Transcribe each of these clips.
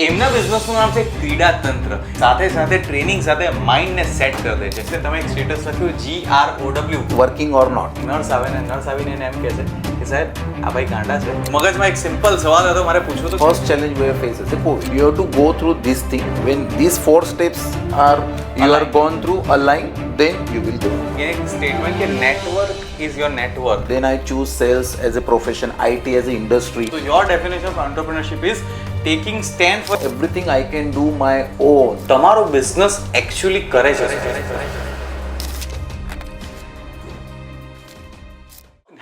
એમના બિઝનેસનું નામ છે ક્રીડા તંત્ર. સાથે સાથે ટ્રેનિંગ સાથે માઇન્ડને સેટ કરી દે છે. તમે એક સ્ટેટસ લખ્યું GROW, working or not. Nurse આવીને એને એમ કહે છે કે સાહેબ આ ભાઈ ગાંડા છે. મગજમાં એક સિમ્પલ સવાલ હતો મારે પૂછવું તો First challenge we face is COVID. You have to go through this thing. When these 4 steps are you are gone through aligned, then you will go. એક સ્ટેટમેન્ટ કે network is your network. Then I choose sales as a profession, IT as an industry. So your definition of entrepreneurship is taking stand for Everything I can do my own. તમારો business actually કરે છે.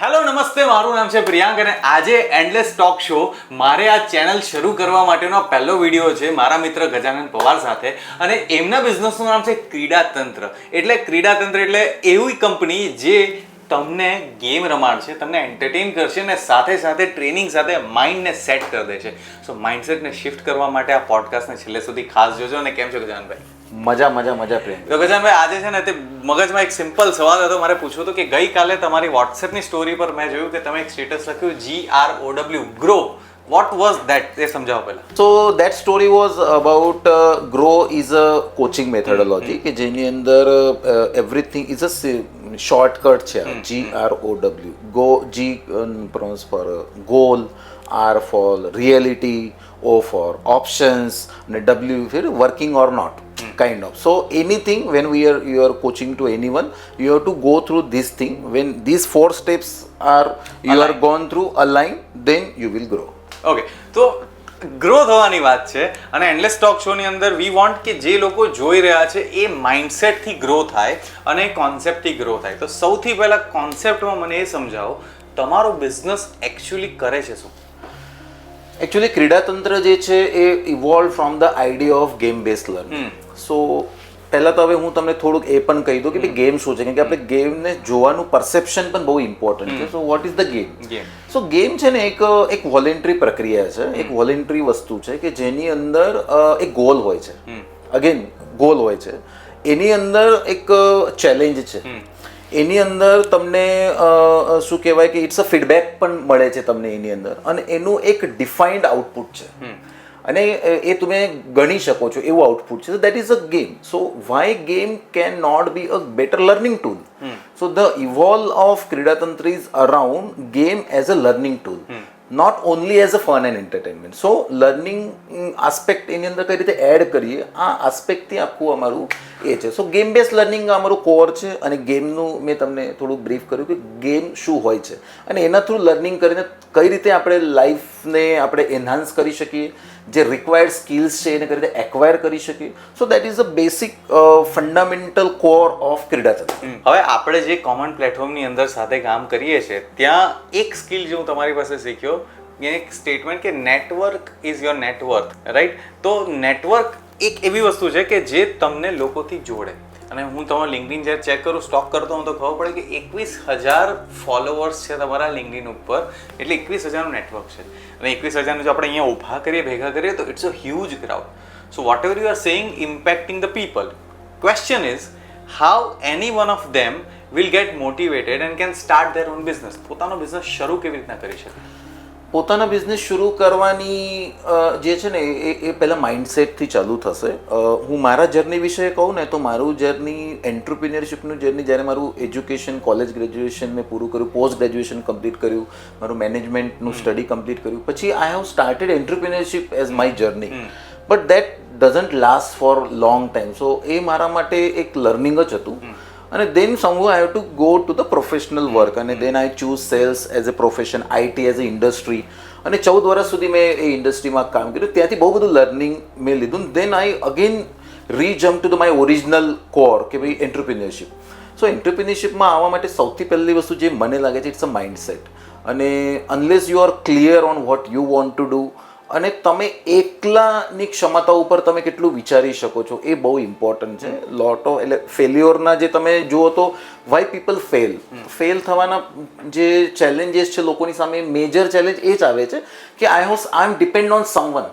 Hello નમસ્તે, મારું નામ છે પ્રિયાંક અને આજે endless talk show મારે આ ચેનલ શરૂ કરવા માટેનો પહેલો વિડીયો છે મારા મિત્ર ગજાનન પવાર સાથે. અને એમના બિઝનેસનું નામ છે ક્રીડા તંત્ર. એટલે ક્રીડા તંત્ર એટલે એવી કંપની જે તમને ગેમ રમાડશે, તમને એન્ટરટેન કરશે અને સાથે સાથે ટ્રેનિંગ સાથે માઇન્ડને સેટ કરી દે છે. સો માઇન્ડસેટને શિફ્ટ કરવા માટે આ પોડકાસ્ટને છેલ્લે સુધી ખાસ જોજો. અને કેમ છો ગજાનભાઈ? મજા પ્રેમ. તો ગજાનભાઈ આજે છે ને તે મગજમાં એક સિમ્પલ સવાલ હતો મારે પૂછવું હતું કે ગઈકાલે તમારી વોટ્સએપની સ્ટોરી પર મેં જોયું કે તમે એક સ્ટેટસ લખ્યું GROW, grow. What was that? તે સમજાવો પહેલા. So that story was about grow is a coaching methodology કે જેની અંદર everything is a shortcut છે. GROW. Go, G pronounce for goal, R for reality, O for options, and W for working or not. Kind of. So anything when you are coaching to anyone, you have to go through this thing. When these 4 steps are you are gone through aligned, then you will grow. Okay, તો grow થવાની વાત છે અને endless talk શોની અંદર we want કે જે લોકો જોઈ રહ્યા છે એ માઇન્ડસેટથી ગ્રો થાય અને કોન્સેપ્ટથી ગ્રો થાય. તો સૌથી પહેલા કોન્સેપ્ટમાં મને એ સમજાવો, તમારો બિઝનેસ એકચ્યુઅલી કરે છે શું? એકચ્યુઅલી ક્રીડાતંત્ર જે છે એ evolve from the idea of game base learning. So પહેલાં તો હવે હું તમને થોડુંક એ પણ કહી દઉં કે ભાઈ ગેમ શું છે, કેમ કે આપણે ગેમને જોવાનું પરસેપ્શન પણ બહુ ઇમ્પોર્ટન્ટ છે. So what is the game? So game છે ને એક વોલેન્ટરી પ્રક્રિયા છે, એક વોલેન્ટરી વસ્તુ છે કે જેની અંદર એક ગોલ હોય છે. અગેન ગોલ હોય છે, એની અંદર એક ચેલેન્જ છે, એની અંદર તમને શું કહેવાય કે ઇટ્સ અ ફીડબેક પણ મળે છે તમને એની અંદર, અને એનું એક ડિફાઇન્ડ આઉટપુટ છે અને એ તમે ગણી શકો છો એવું આઉટપુટ છે. That is a game. So why game can not be a better learning tool? So the evolve of Kridatantra is around game as a learning tool, not only as a fun and entertainment. So learning aspect એની અંદર કઈ રીતે add કરીએ આ આસ્પેક્ટથી આખું અમારું એ છે. સો game base learning અમારું કોર છે અને ગેમનું મેં તમને થોડુંક બ્રીફ કર્યું કે ગેમ શું હોય છે અને એના થ્રુ લર્નિંગ કરીને કઈ રીતે આપણે લાઈફને આપણે એન્હાન્સ કરી શકીએ, જે રિક્વાયર્ડ સ્કિલ્સ છે એને કઈ રીતે એક્વાયર કરી શકીએ. So that is a basic fundamental core of Kridatantra. હવે આપણે જે કોમન પ્લેટફોર્મની અંદર સાથે કામ કરીએ છીએ ત્યાં એક સ્કિલ જે હું તમારી પાસે શીખ્યો, એક સ્ટેટમેન્ટ કે network is your network, right? તો નેટવર્ક એક એવી વસ્તુ છે કે જે તમને લોકોથી જોડે. અને હું તમારો લિંક્ડઇન જ્યારે ચેક કરું, સ્ટોક કરતો હું તો ખબર પડે કે 21,000 ફોલોવર્સ છે તમારા લિંક્ડઇન ઉપર. એટલે 21,000નું નેટવર્ક છે અને 21,000 જો આપણે અહીંયા ઊભા કરીએ, ભેગા કરીએ તો it's a huge crowd. So what ever you are saying impacting the people. Question is how any one of them will get motivated and can start their own business. પોતાનો બિઝનેસ શરૂ કેવી રીતના કરી શકે? પોતાના બિઝનેસ શરૂ કરવાની જે છે ને એ પહેલાં માઇન્ડસેટથી ચાલુ થશે. હું મારા જર્ની વિશે કહું ને તો મારું જર્ની એન્ટરપ્રિન્યોરશિપનું જર્ની, જ્યારે મારું એજ્યુકેશન કોલેજ ગ્રેજ્યુએશન મેં પૂરું કર્યું, પોસ્ટ ગ્રેજ્યુએશન કમ્પ્લીટ કર્યું, મારું મેનેજમેન્ટનું સ્ટડી કમ્પ્લીટ કર્યું, પછી I have started entrepreneurship as my journey. But that doesn't last for long time. So એ મારા માટે એક લર્નિંગ જ હતું. અને then somehow I have to go to the professional work અને then I choose sales as a profession, IT as a industry. અને 14 વર્ષ સુધી મેં એ ઇન્ડસ્ટ્રીમાં કામ કર્યું. ત્યાંથી બહુ બધું લર્નિંગ મેં લીધું. Then I again rejump to the my original core કે ભાઈ એન્ટરપ્રિન્યોરશિપ. સો એન્ટરપ્રિન્યોરશિપમાં આવવા માટે સૌથી પહેલી વસ્તુ જે મને લાગે છે ઇટ્સ અ માઇન્ડસેટ. અને unless you R clear on what you want to do અને તમે એકલાની ક્ષમતા ઉપર તમે કેટલું વિચારી શકો છો એ બહુ ઇમ્પોર્ટન્ટ છે. લોટ ઓફ એટલે ફેલ્યોરના જે તમે જુઓ તો વાય પીપલ ફેલ થવાના જે ચેલેન્જીસ છે લોકોની સામે, મેજર ચેલેન્જ એ જ આવે છે કે I M depend on someone,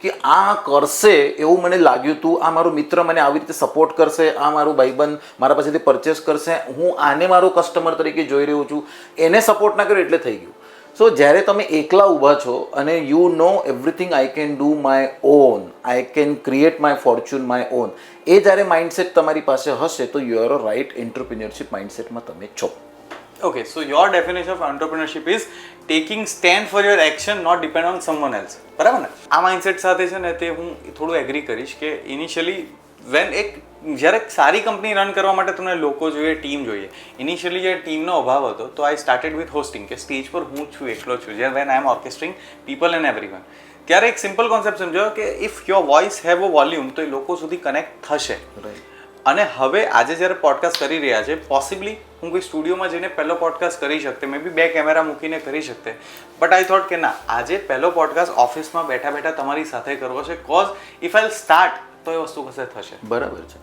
કે આ કરશે એવું મને લાગ્યું હતું, આ મારો મિત્ર મને આવી રીતે સપોર્ટ કરશે, આ મારું ભાઈબંધ મારા પાસેથી પરચેસ કરશે, હું આને મારો કસ્ટમર તરીકે જોઈ રહ્યો છું, એને સપોર્ટ ના કર્યો એટલે થઈ ગયું. સો જ્યારે તમે એકલા ઊભા છો અને you know everything I can do my own, I can create my fortune my own, એ જ્યારે માઇન્ડસેટ તમારી પાસે હશે તો you are a right entrepreneurship માઇન્ડસેટમાં તમે છો. Okay, so your definition of entrepreneurship is taking stand for your action, not depend on someone else. બરાબર ને? આ માઇન્ડસેટ સાથે છે ને તે હું થોડું એગ્રી કરીશ કે ઇનિશિયલી જ્યારે સારી કંપની રન કરવા માટે તમને લોકો જોઈએ, ટીમ જોઈએ. ઇનિશિયલી જે ટીમનો અભાવ હતો તો આઈ સ્ટાર્ટેડ વિથ હોસ્ટિંગ, કે સ્ટેજ પર હું છું, એકલો છું, જે when I am orchestrating people and everyone. ત્યારે એક સિમ્પલ કોન્સેપ્ટ સમજો કે if your voice have a volume તો એ લોકો સુધી કનેક્ટ થશે. અને હવે આજે જ્યારે પોડકાસ્ટ કરી રહ્યા છે, પોસિબલી હું કોઈ સ્ટુડિયોમાં જઈને પહેલો પોડકાસ્ટ કરી શકતે, મે બી 2 કેમેરા મૂકીને કરી શકતે, બટ આઈ થોટ કે ના, આજે પહેલો પોડકાસ્ટ ઓફિસમાં બેઠા બેઠા તમારી સાથે કરવો છે, કોઝ ઇફ આઈ સ્ટાર્ટ તો એ વસ્તુ કશે થશે. બરાબર છે.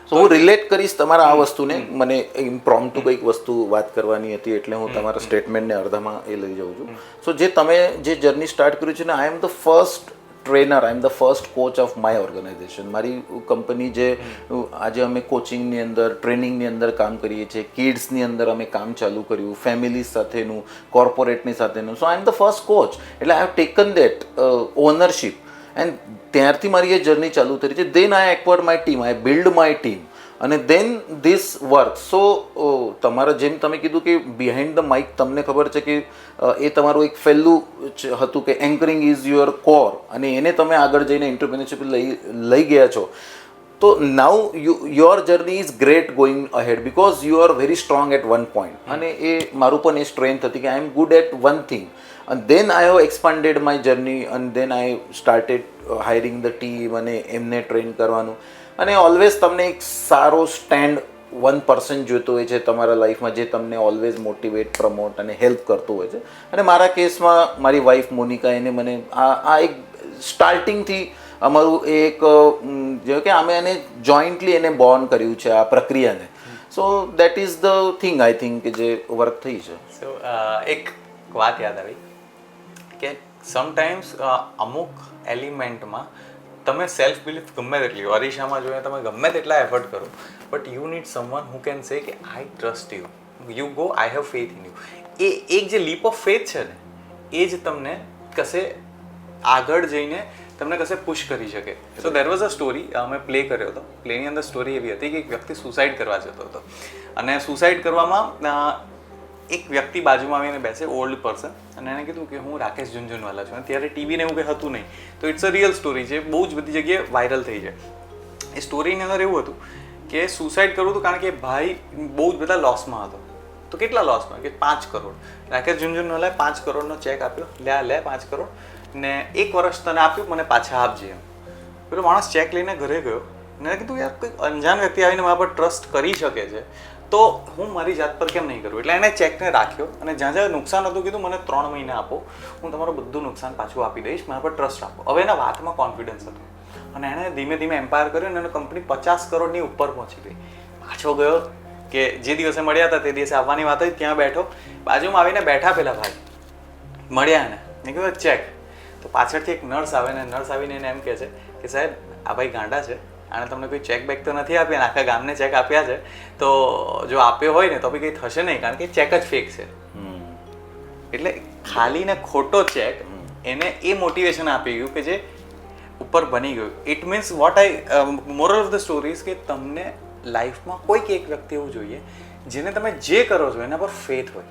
સો હું રિલેટ કરીશ તમારા આ વસ્તુને, મને ઇમ્પ્રોમ્પ્ટુ કંઈક વસ્તુ વાત કરવાની હતી એટલે હું તમારા સ્ટેટમેન્ટને અડધામાં એ લઈ જાઉં છું. સો જે તમે જે જર્ની સ્ટાર્ટ કર્યું છે ને, I am the first trainer, I am the first coach of my organization. મારી કંપની જે આજે અમે કોચિંગની અંદર, ટ્રેનિંગની અંદર કામ કરીએ છીએ, કિડ્સની અંદર અમે કામ ચાલુ કર્યું, ફેમિલી સાથેનું, કોર્પોરેટની સાથેનું. So I am the first coach, એટલે I have taken that ownership and ત્યારથી મારી એ જર્ની ચાલુ થઈ છે. Then I acquired my team, I build my team અને દેન ધીસ વર્ક. સો તમારા જેમ તમે કીધું કે બિહાઇન્ડ ધ માઇક તમને ખબર છે કે એ તમારું એક પહેલું હતું કે એન્કરિંગ ઇઝ યોર કોર, અને એને તમે આગળ જઈને એન્ટરપ્રિન્યોરશિપ લઈ ગયા છો. તો now your journey is great going ahead because you are very strong at one point. અને એ મારું પણ એ સ્ટ્રેન્થ હતી કે I am good at one thing. And then I have expanded my journey and then I started hiring the team અને એમને train કરવાનું. અને ઓલવેઝ તમને એક સારો સ્ટેન્ડ 1% જોઈતો હોય છે તમારા લાઈફમાં, જે તમને ઓલવેઝ મોટિવેટ, પ્રમોટ અને હેલ્પ કરતો હોય છે. અને મારા કેસમાં મારી વાઈફ મોનિકા, એને મને આ એક સ્ટાર્ટિંગથી અમારું એક જે કે અમે એને જોઈન્ટલી એને બોર્ન કર્યું છે આ પ્રક્રિયાને. સો that is the thing I think કે જે વર્ક થઈ છે. સો એક વાત યાદ આવી કે સમટાઈમ્સ અમુક એલિમેન્ટમાં તમે સેલ્ફ બિલીફ ગમે તેટલી, અરીસામાં જોઈએ તમે ગમે તેટલા એફર્ટ કરો, but you need someone who can say કે I trust you, you go, I have faith in you. એ એક જે લીપ ઓફ ફેથ છે ને, એ જ તમને કશે આગળ જઈને તમને કશે પુશ કરી શકે. સો દેર વોઝ અ સ્ટોરી, અમે પ્લે કર્યો હતો. પ્લેની અંદર સ્ટોરી એવી હતી કે એક વ્યક્તિ સુસાઇડ કરવા જતો હતો, અને સુસાઇડ કરવામાં એક વ્યક્તિ બાજુમાં આવીને બેસે, ઓલ્ડ પર્સન, અને એને કીધું કે હું રાકેશ ઝુનઝુનવાલા છું. ત્યારે ટીવીને એવું કંઈ હતું નહીં, તો ઇટ્સ અ રિયલ સ્ટોરી છે, બહુ જ બધી જગ્યાએ વાયરલ થઈ છે. એ સ્ટોરીની અંદર એવું હતું કે સુસાઇડ કરવું હતું કારણ કે ભાઈ બહુ જ બધા લોસમાં હતો. તો કેટલા લોસમાં? કે 5 કરોડ. રાકેશ ઝુનઝુનવાલાએ 5 કરોડનો ચેક આપ્યો, લે 5 કરોડ, ને 1 વર્ષ તને આપ્યું, મને પાછા આપજે એમ. પેલો માણસ ચેક લઈને ઘરે ગયો, ને કીધું યાર કોઈ અંજાન વ્યક્તિ આવીને મારા પર ટ્રસ્ટ કરી શકે છે તો હું મારી જાત પર કેમ નહીં કરું. એટલે એને ચેકને રાખ્યો, અને જ્યાં જ્યાં નુકસાન હતું કીધું મને 3 મહિના આપો, હું તમારું બધું નુકસાન પાછું આપી દઈશ, મારા પર ટ્રસ્ટ આપો. હવે એના વાતમાં કોન્ફિડન્સ હતું, અને એણે ધીમે ધીમે એમ્પાયર કર્યો, અને એની કંપની 50 કરોડની ઉપર પહોંચી ગઈ. પાછો ગયો કે જે દિવસે મળ્યા હતા તે દિવસે આવવાની વાત હતી, ત્યાં બેઠો, બાજુમાં આવીને બેઠા પેલા ભાઈ મળ્યા એને, મેં કીધું ચેક. તો પાછળથી એક નર્સ આવે ને, નર્સ આવીને એને એમ કહે છે કે સાહેબ આ ભાઈ ગાંડા છે, આણે તમને કોઈ ચેક બેક તો નથી આપ્યા, આખા ગામને ચેક આપ્યા છે, તો જો આપ્યો હોય ને તો બી કંઈ થશે નહીં, કારણ કે ચેક જ ફેક છે. એટલે ખાલી ને ખોટો ચેક એને એ મોટિવેશન આપી ગયું કે જે ઉપર બની ગયું. It means what moral of the stories કે તમને લાઈફમાં કોઈક એક વ્યક્તિ એવું જોઈએ જેને તમે જે કરો છો એના પર ફેથ હોય.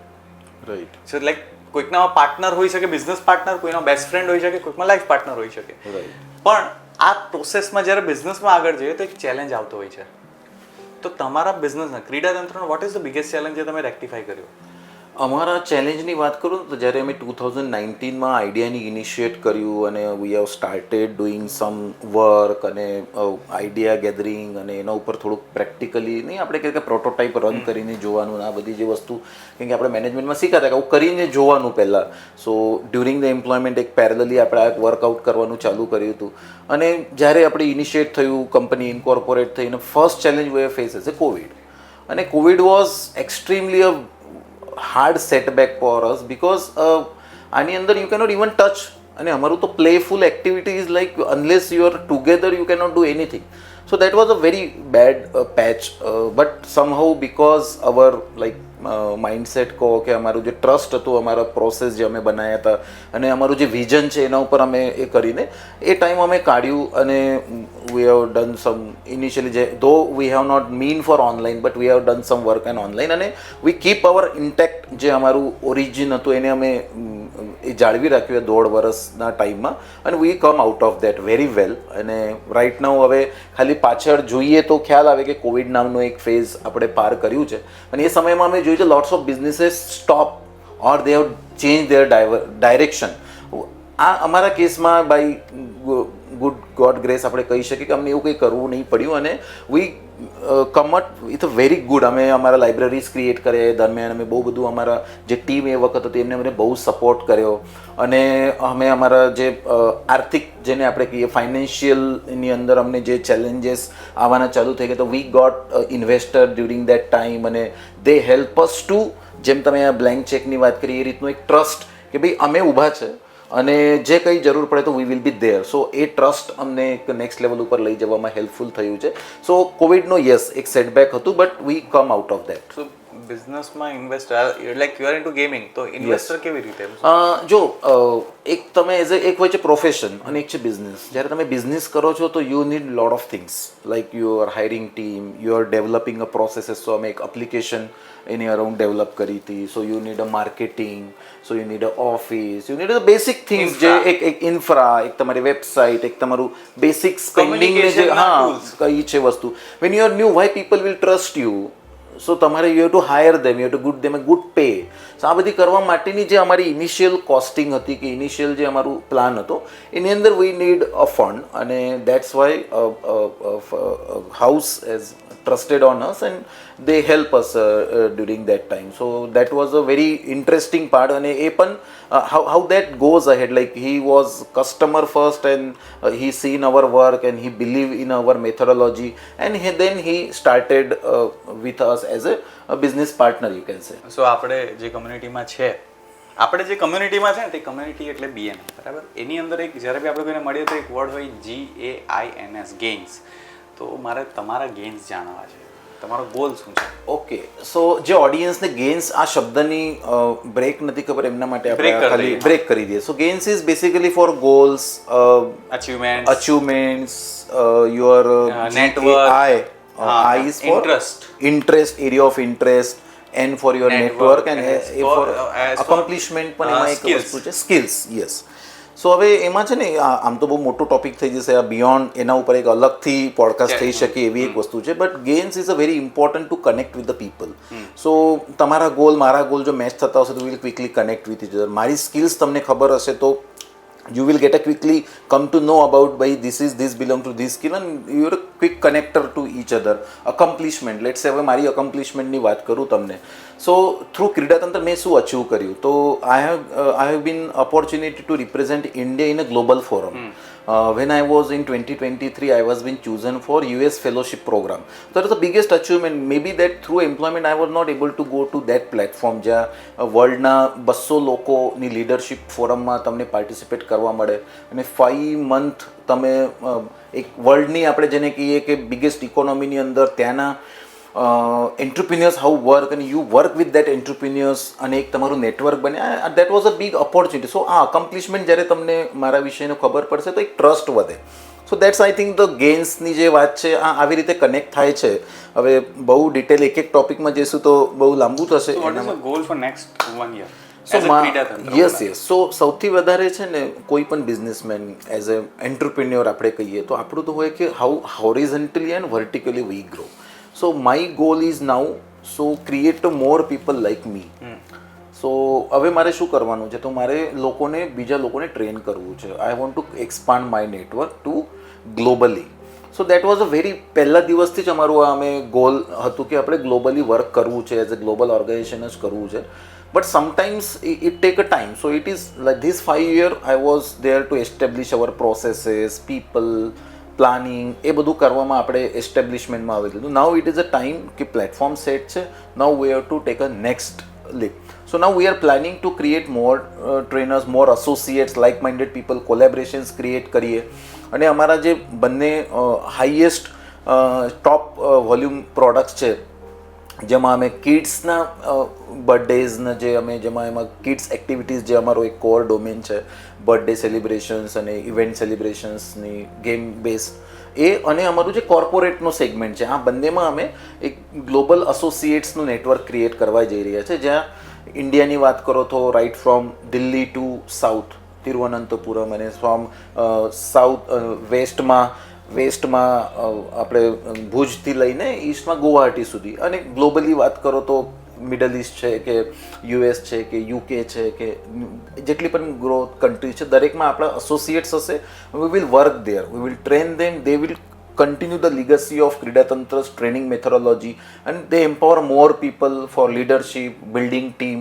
રાઈટ. સો લાઈક કોઈકના પાર્ટનર હોઈ શકે, બિઝનેસ પાર્ટનર, કોઈનો બેસ્ટ ફ્રેન્ડ હોઈ શકે, કોઈકમાં લાઈફ પાર્ટનર હોઈ શકે. પણ આ પ્રોસેસમાં જ્યારે બિઝનેસમાં આગળ જઈએ તો એક ચેલેન્જ આવતો હોય છે. તો તમારા બિઝનેસના ક્રીડા તંત્રનો what is the biggest challenge જે તમે રેક્ટિફાઈ કર્યો? અમારા ચેલેન્જની વાત કરું તો જ્યારે અમે 2019માં આઈડિયાની ઇનિશિએટ કર્યું અને we have started doing some work અને આઈડિયા ગેધરિંગ અને એના ઉપર થોડુંક પ્રેક્ટિકલી નહીં, આપણે કે પ્રોટોટાઇપ રન કરીને જોવાનું, આ બધી જે વસ્તુ કેમ કે આપણે મેનેજમેન્ટમાં શીખાતા કે આવું કરીને જોવાનું પહેલાં. સો ડ્યુરિંગ ધ એમ્પ્લોયમેન્ટ એક પેરેલલી આપણે આ વર્કઆઉટ કરવાનું ચાલુ કર્યું હતું. અને જ્યારે આપણે ઇનિશિએટ થયું, કંપની ઇન્કોર્પોરેટ થઈ, અને ફર્સ્ટ ચેલેન્જ વે ફેસ હશે કોવિડ. અને Covid was extremely a hard setback for us because આની અંદર યુ કેનોટ ઇવન ટચ, અને અમારું તો playful activity is like unless you are together you cannot do anything. So that was a very bad patch, but somehow because our like mindset કહો કે અમારું જે trust હતું, અમારા પ્રોસેસ જે અમે બનાવ્યા હતા અને અમારું જે વિઝન છે એના ઉપર અમે એ કરીને એ ટાઈમ અમે કાઢ્યું અને we have done some initially જે though we have not mean for online but we have done some work and online અને વી કીપ અવર ઇન્ટેક્ટ જે અમારું ઓરિજિન હતું એને અમે એ જાળવી રાખ્યું 1.5 વર્ષના ટાઈમમાં અને we come out of that very well. અને રાઇટ નાઉ હવે ખાલી પાછળ જોઈએ તો ખ્યાલ આવે કે કોવિડ નામનો એક ફેઝ આપણે પાર કર્યું છે અને એ સમયમાં અમે જોયું છે lots of businesses stop or they have change there direction. આ અમારા કેસમાં બાય ગુડ ગોડ ગ્રેસ આપણે કહી શકીએ કે અમને એવું કંઈ કરવું નહીં પડ્યું અને વી કમટ વિથ અ વેરી ગુડ. અમે અમારા લાઇબ્રેરીઝ ક્રિએટ કર્યા એ દરમિયાન અમે બહુ બધું અમારા જે ટીમ એ વખત હતી એમને અમને બહુ સપોર્ટ કર્યો અને અમે અમારા જે આર્થિક જેને આપણે કહીએ ફાઇનાન્શિયલની અંદર અમને જે ચેલેન્જીસ આવવાના ચાલુ થઈ ગયા તો we got investor during that time અને દે હેલ્પ અસ ટુ, જેમ તમે આ બ્લેન્ક ચેકની વાત કરી એ રીતનું એક ટ્રસ્ટ કે ભાઈ અમે ઊભા છે અને જે કંઈ જરૂર પડે તો we will be there. So A trust અમને એક નેક્સ્ટ લેવલ ઉપર લઈ જવામાં હેલ્પફુલ થયું છે. સો કોવિડનો યસ એક સેટબેક હતું but we come out of that. So બિઝનેસમાં investor like you are into gaming, તો ઇન્વેસ્ટર કેવી રીતે? જો એક તમે એઝ એક હોય છે પ્રોફેશન અને એક છે બિઝનેસ. જ્યારે તમે બિઝનેસ કરો છો તો you need lot of things like you are hiring team, you are developing a processes. So અમે એક એપ્લિકેશન એની અરાઉન્ડ ડેવલપ કરી હતી. So you need a marketing, so you need a office, you need a basic things જે એક infra, એક તમારી website, એક તમારું બેસિક સ્પેન્ડિંગ જે કઈ છે વસ્તુ. When you are new why people will trust you. So તમારે you have to hire them, you have to good them a good pay. So આ બધી કરવા માટેની જે અમારી ઇનિશિયલ કોસ્ટિંગ હતી કે ઇનિશિયલ જે અમારું પ્લાન હતો એની અંદર વી નીડ અ ફંડ અને that's why house as trusted on us and they help us during that time. So that was a very interesting part and એ પણ how that goes ahead, like he was customer first and he seen our work and he believed in our methodology and then he started with us as a business partner, you can say. સો આપણે જે કમ્યુનિટીમાં છે ને તે community એટલે BN, બરાબર? એની અંદર એક જ્યારે બી આપણે કોઈને મળીએ તો એક વર્ડ હોય GAINS, ગેઇન્સ. તો મારે તમારા ગેઇન્સ જાણવા છે, તમારો ગોલ શું છે? ઓકે, સો જે ઓડિયન્સને ગેઇન્સ આ શબ્દની બ્રેક નથી ખબર એમના માટે આપણે ખાલી બ્રેક કરી દઈએ. So gains is basically for goals, achievements, your network. I is for interest, area of interest, and for your network and A for accomplishment પણ એમાં એક વસ્તુ છે સ્કિલ્સ. યસ. સો હવે એમાં છે ને આમ તો બહુ મોટું ટોપિક થઈ જશે, આ બિયોન્ડ એના ઉપર એક અલગથી પોડકાસ્ટ થઈ શકે એવી એક વસ્તુ છે. But gains is a very important to connect with the people. So તમારા ગોલ મારા ગોલ જો મેચ થતા હશે તો will quickly connect with each other. મારી સ્કિલ્સ તમને ખબર હશે તો you will get a quickly come to know about by this belong to this skill and you are a quick connector to each other. Accomplishment, let's say હવે મારી accomplishmentની વાત કરું તમને. સો થ્રુ ક્રીડાતંત્ર મેં શું અચીવ કર્યું તો I have been opportunity to represent India in a global forum. When I was in 2023, I was being chosen for US fellowship program. So that was the biggest achievement. Maybe that through employment I was not able to go to that platform જ્યાં વર્લ્ડના 200 લોકોની leadership ફોરમમાં તમને participate કરવા મળે અને 5 month તમે એક વર્લ્ડની આપણે જેને કહીએ કે બિગેસ્ટ ઇકોનોમીની અંદર ત્યાંના એન્ટરપ્રિન્યોર્સ હાઉ વર્ક અને you work with that entrepreneurs અને એક તમારું નેટવર્ક બને, that was a big opportunity. So આ અકમ્પ્લિશમેન્ટ જ્યારે તમને મારા વિષયનો ખબર પડશે તો એક ટ્રસ્ટ વધે. So that's I think the ગેઇન્સની જે વાત છે આ આવી રીતે કનેક્ટ થાય છે. હવે બહુ ડિટેલ એક એક ટોપિકમાં જઈશું તો બહુ લાંબુ થશે. Goal for next 1 year? Yes. So સૌથી વધારે છે ને કોઈ પણ બિઝનેસમેન એઝ અ એન્ટરપ્રિન્યોર આપણે કહીએ તો આપણું તો હોય કે how horizontally and vertically we grow. So my goal is now so create more people like me. સો હવે મારે શું કરવાનું છે તો મારે બીજા લોકોને ટ્રેન કરવું છે. I want to expand my network to globally. So that was a very પહેલા દિવસથી જ અમારું આ અમે ગોલ હતું કે આપણે ગ્લોબલી વર્ક કરવું છે, એઝ અ ગ્લોબલ ઓર્ગેનાઇઝેશન જ કરવું છે. But sometimes it take a time. So it is like this 5 year I was there to establish our processes, people, planning, એ બધું કરવામાં આપણે એસ્ટેબ્લિશમેન્ટમાં આવી લીધું. Now it is a time કે પ્લેટફોર્મ સેટ છે. Now we have to take a next leap. So now we are planning to create more trainers, more associates, like minded people, collaborations create કરીએ અને અમારા જે બંને highest ટોપ volume products છે જેમાં અમે કિડ્સના બર્થડેઝના જેમાં એમાં કિડ્સ એક્ટિવિટીઝ જે અમારો એક કોર ડોમેન છે, બર્થડે સેલિબ્રેશન્સ અને ઇવેન્ટ સેલિબ્રેશન્સની ગેમ બેઝ એ અને અમારું જે કોર્પોરેટનો સેગમેન્ટ છે, આ બંનેમાં અમે એક ગ્લોબલ એસોસિએટ્સનું નેટવર્ક ક્રિએટ કરવા જઈ રહ્યા છે, જ્યાં ઇન્ડિયાની વાત કરો તો right from Delhi to south Thiruvananthapuram અને ફ્રોમ સાઉથ વેસ્ટમાં આપણે ભુજથી લઈને ઈસ્ટમાં ગુવાહાટી સુધી, અને ગ્લોબલી વાત કરો તો મિડલ ઇસ્ટ છે કે યુએસ છે કે યુકે છે કે જેટલી પણ ગ્રોથ કન્ટ્રી છે દરેકમાં આપણા એસોસિએટ્સ હશે. We will work there, we will train them, they will continue the legacy of Kridatantra's training methodology, and they empower more people for leadership, building team.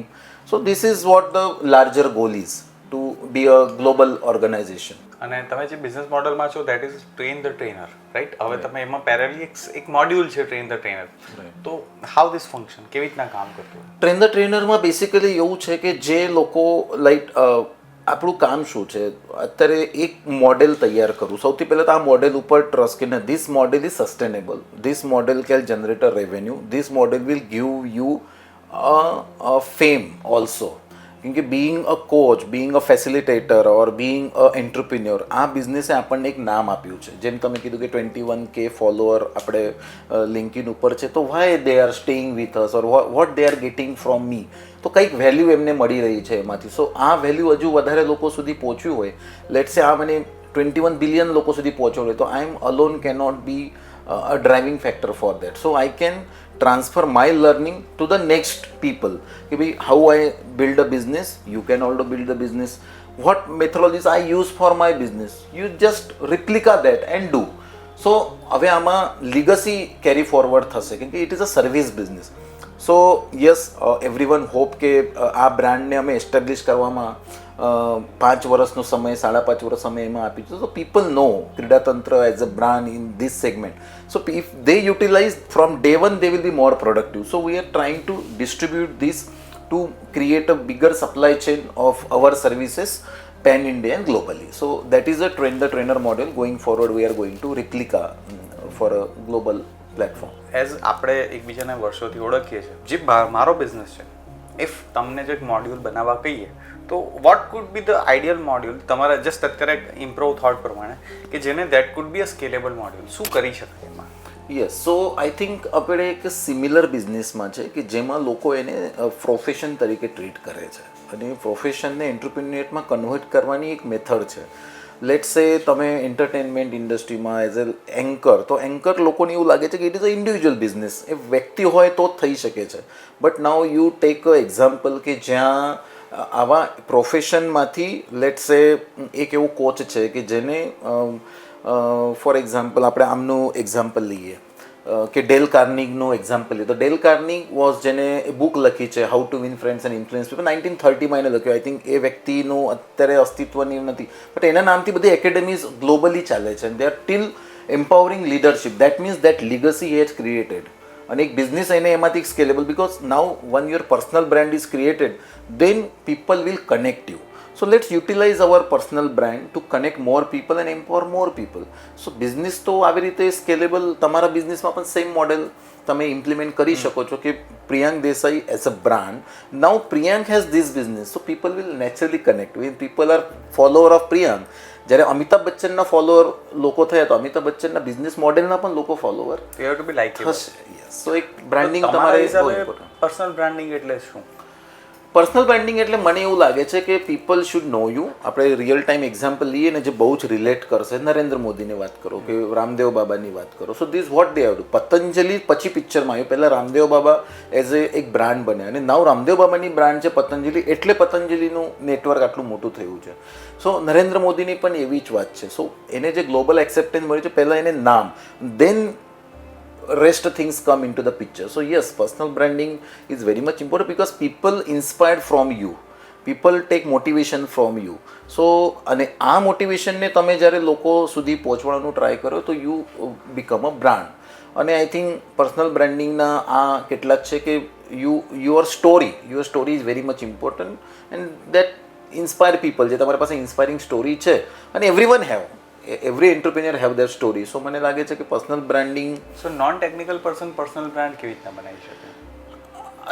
So this is what the larger goal is, to be a global organization. અને તમે જે business મોડલમાં છો that is train the trainer, right? હવે તમે એમાં parallelly એક module છે ટ્રેન ધ ટ્રેનર, તો હાઉ ધીસ ફંક્શન, કેવી રીતના કામ કરતું? ટ્રેન ધ ટ્રેનરમાં બેસિકલી એવું છે કે જે લોકો લાઈક આપણું કામ શું છે, અત્યારે એક મોડેલ તૈયાર કરું. સૌથી પહેલાં તો આ મોડેલ ઉપર ટ્રસ્ટ કે this model is sustainable, this model can generate a revenue, this model will give you a fame also. કેમ કે being a coach, being a facilitator or being a entrepreneur, આ બિઝનેસે આપણને એક નામ આપ્યું છે. જેમ તમે કીધું કે 21K ફોલોઅર આપણે લિંકિન ઉપર છે, તો Y they are staying with us or what they are getting from મી, તો કંઈક વેલ્યુ એમને મળી રહી છે એમાંથી. સો આ વેલ્યુ હજુ વધારે લોકો સુધી પહોંચ્યું હોય, લેટ્સ સે આ મને 21 બિલિયન લોકો સુધી પહોંચ્યો હોય, તો I am alone cannot be a driving factor for that. So I can transfer my learning to the next people. How I build a business, you can also build a business. What methodologies I use for my business, you just replica that and do. So હવે આમાં legacy carry forward થશે, કેમ કે it is a service business. So yes, everyone hope કે આ બ્રાન્ડને અમે establish કરવામાં 5 વર્ષનો સમય, 5.5 વર્ષ સમય એમાં આપી છે. તો પીપલ નો Kridatantra as a brand in this segment. So if they utilize from day one, they will be more productive. So we are trying to distribute this to create a bigger supply chain of our services pan India and globally. So that is a train the trainer model. Going forward, we are going to replica for a global platform. As આપણે એકબીજાને વર્ષોથી ઓળખીએ છીએ, જે મારો business છે, if તમને જો એક મોડ્યુલ બનાવવા કહીએ તો vote food B the ideal module તમારા જસ્ટ અત્યારે ઇમ્પ્રોવ થોટ પ્રમાણે, કે જેને that food B a scalable module, શું કરી શકાય એમાં? યસ, સો આઈ થિંક આપણે એક સિમિલર બિઝનેસમાં છે કે જેમાં લોકો એને પ્રોફેશન તરીકે ટ્રીટ કરે છે, અને પ્રોફેશનને એન્ટરપ્રિન્યોરમાં કન્વર્ટ કરવાની એક મેથડ છે. લેટ્સ સે તમે એન્ટરટેનમેન્ટ ઇન્ડસ્ટ્રીમાં એઝ એ એન્કર, તો એન્કર લોકોને એવું લાગે છે કે it is a individual business, એ વ્યક્તિ હોય તો જ થઈ શકે છે. But now you take a example કે જ્યાં આવા પ્રોફેશનમાંથી લેટ્સ સે એક એવું કોચ છે કે જેને ફોર એક્ઝામ્પલ આપણે આમનું એક્ઝામ્પલ લઈએ કે ડેલ કાર્નિગનું એક્ઝામ્પલ લઈએ, તો ડેલ કાર્નિગ વોઝ જેને બુક લખી છે how to win friends and influence people, 1930માં એને લખ્યું. આઈ થિંક એ વ્યક્તિનું અત્યારે અસ્તિત્વની નથી, બટ એના નામથી બધી એકેડેમીઝ ગ્લોબલી ચાલે છે, and they are still empowering leadership. That means that legacy has created, અને એક બિઝનેસ એને એમાંથી scalable, because now once your personal brand is created, then people will connect you. So let's utilize our personal brand to connect more people and empower more people. So business તો આવી રીતે scalable, તમારા બિઝનેસમાં પણ same model તમે implement કરી શકો છો કે Priyank Desai as a brand, now Priyank has this business, so people will naturally connect with, people are follower of Priyank. જ્યારે અમિતાભ બચ્ચનના ફોલોઅર લોકો થયા, તો અમિતાભ બચ્ચનના બિઝનેસ મોડેલના પણ લોકો ફોલોઅર થશે. સો એક બ્રાન્ડિંગ તમારે બહુ ઇમ્પોર્ટન્ટ. પર્સનલ બ્રાન્ડિંગ એટલે શું? પર્સનલ બ્રાન્ડિંગ એટલે મને એવું લાગે છે કે પીપલ શુડ નો યુ. આપણે રિયલ ટાઈમ એક્ઝામ્પલ લઈએ ને જે બહુ જ રિલેટ કરશે, નરેન્દ્ર મોદીની વાત કરો કે રામદેવ બાબાની વાત કરો. So this what they have do. Patanjali પછી પિક્ચરમાં આવ્યું, પહેલાં રામદેવ બાબા એઝ એ એક બ્રાન્ડ બન્યા, અને નાવ રામદેવ બાબાની બ્રાન્ડ છે પતંજલિ, એટલે પતંજલિનું નેટવર્ક આટલું મોટું થયું છે. સો નરેન્દ્ર મોદીની પણ એવી જ વાત છે. સો એને જે ગ્લોબલ એક્સેપ્ટન્સ મળ્યું છે, પહેલાં એને નામ, દેન rest things come into the picture. So yes, personal branding is very much important because people inspired from you, people take motivation from you. So અને આ મોટિવેશનને તમે જ્યારે લોકો સુધી પહોંચવાનું ટ્રાય કરો તો યુ બીકમ અ બ્રાન્ડ. અને આઈ થિંક પર્સનલ બ્રાન્ડિંગના આ કેટલાક છે કે your story is very much important, and that inspire people. જે તમારી પાસે ઇન્સ્પાયરિંગ સ્ટોરી છે, અને everyone have, every entrepreneur have their story. So મને લાગે છે કે personal branding. So non technical person personal brand કેવી રીતના બનાવી શકે?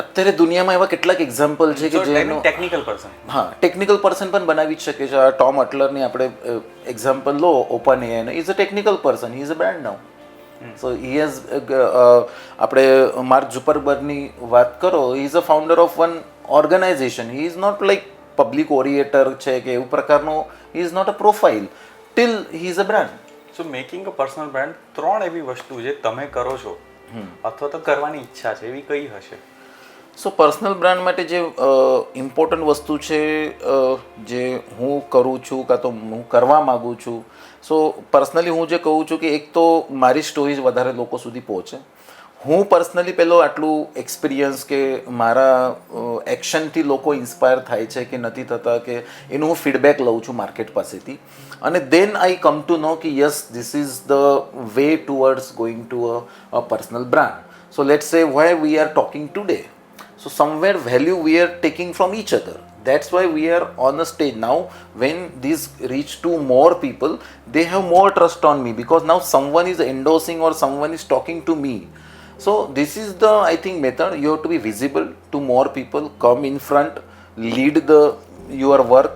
અત્યારે દુનિયામાં એવા કેટલાક એક્ઝામ્પલ છે કે જેનો ટેકનિકલ પર્સન. હા ટેકનિકલ પર્સન પણ બનાવી જ શકે છે. આ ટોમ અટલરની આપણે એક્ઝામ્પલ લો, Open AI is a technical person, he is a brand now. So he has આપણે માર્ક ઝુકરબર્ગની વાત કરો, he is a founder of one organization. He is not like public orator છે કે એવું પ્રકારનો, he is not a profile, till he is a brand. So making a personal brand, 3 એવી વસ્તુ જે તમે કરો છો અથવા તો કરવાની ઈચ્છા છે એવી કઈ હશે? સો પર્સનલ બ્રાન્ડ માટે જે ઇમ્પોર્ટન્ટ વસ્તુ છે જે હું કરું છું કાં તો હું કરવા માગું છું, સો પર્સનલી હું જે કહું છું કે એક તો મારી સ્ટોરીઝ વધારે લોકો સુધી પહોંચે. હું પર્સનલી પહેલો આટલું એક્સપિરિયન્સ કે મારા એક્શનથી લોકો ઇન્સ્પાયર થાય છે કે નથી થતા, કે એનું હું ફીડબેક લઉં છું માર્કેટ પાસેથી, અને then I come to know કે yes this is the way towards going to a personal brand. So let's say why we are talking today. So somewhere value we are taking from each other. That's why we are on a stage now. When these reach to more people, they have more trust on me because now someone is endorsing or someone is talking to me. So this is the, I think, method. You have to be visible to more people, come in front, lead your work,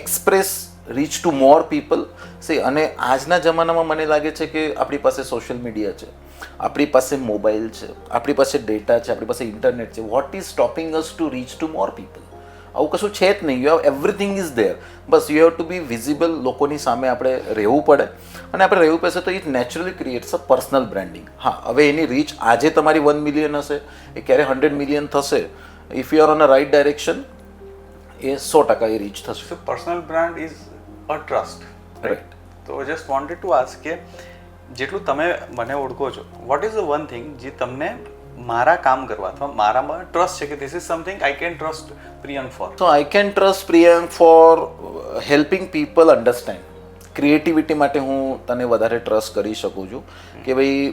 express, reach to more people. See, અને આજના જમાનામાં મને લાગે છે કે આપણી પાસે social media છે, આપણી પાસે મોબાઈલ છે, આપણી પાસે ડેટા છે, આપણી પાસે ઇન્ટરનેટ છે. What is stopping us to reach to more people? આવું કશું છે જ નહીં. You have everything is there. બસ you have to be visible. લોકોની સામે આપણે રહેવું પડે, અને આપણે રહેવું પડશે તો it naturally creates a personal branding. હા, હવે એની રીચ આજે તમારી 1 મિલિયન હશે, એ ક્યારે 100 મિલિયન થશે. If you are on a right direction, એ 100% એ રીચ થશે. So personal brand is a trust, right? તો જસ્ટ વોન્ટેડ ટુ આસ્ક કે જેટલું તમે મને ઓળખો છો, what is the one thing જે તમને મારા કામ કરવા અથવા મારામાં ટ્રસ્ટ છે કે this is something I can trust Priyank for? So I can trust Priyank for helping people understand. Creativity માટે હું તને વધારે ટ્રસ્ટ કરી શકું છું કે ભાઈ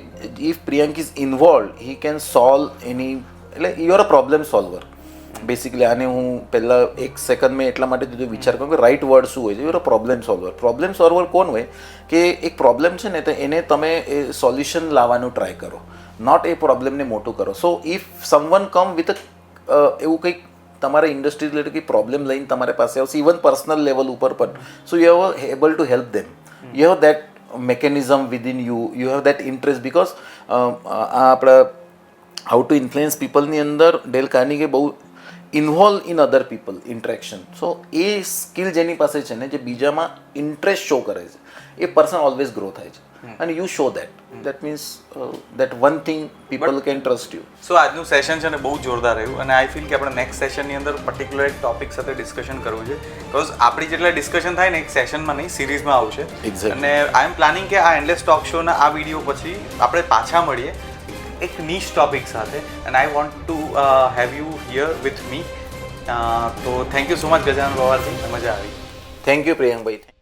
if Priyank is involve, he can solve any, એટલે you are a problem solver basically. આને હું પહેલાં 1 સેકન્ડ મેં એટલા માટે જો વિચાર કરું કે રાઇટ વર્ડ શું હોય છે. You are a problem solver. Problem solver કોણ હોય કે એક પ્રોબ્લેમ છે ને તો એને તમે એ સોલ્યુશન લાવવાનું ટ્રાય કરો, નોટ એ પ્રોબ્લેમને મોટું કરો. So if someone come with એવું કંઈક તમારા ઇન્ડસ્ટ્રી રિલેટેડ કંઈક પ્રોબ્લેમ લઈને તમારી પાસે આવશે, ઇવન પર્સનલ લેવલ ઉપર પણ, so you have able to help them. You have that mechanism within you, you have that interest because આપણા હાઉ ટુ ઇન્ફ્લુઅન્સ પીપલની અંદર ડેલ કાર્નેગીએ બહુ involve in other people interaction. So A skill જેની પાસે છે ને, જે બીજામાં ઇન્ટરેસ્ટ શો કરે છે, એ પર્સન ઓલવેઝ ગ્રો થાય છે. અને you show that means that one thing people can trust you. So આજનું સેશન છે ને બહુ જોરદાર રહ્યું, અને આઈ ફીલ કે આપણે નેક્સ્ટ સેશનની અંદર પર્ટિક્યુલર એક ટોપિક સાથે ડિસ્કશન કરવું છે. બિકોઝ આપણી જેટલા ડિસ્કશન થાય ને એક સેશનમાં નહીં, સિરીઝમાં આવશે. અને આઈ એમ પ્લાનિંગ કે આ એન્ડલેસ ટોક શોના આ વિડીયો પછી આપણે પાછા મળીએ એક નીચ ટોપિક સાથે, and I want to have you here with me. તો thank you so much Gajanan Pawarji, મજા આવી. Thank you પ્રિયંકભાઈ.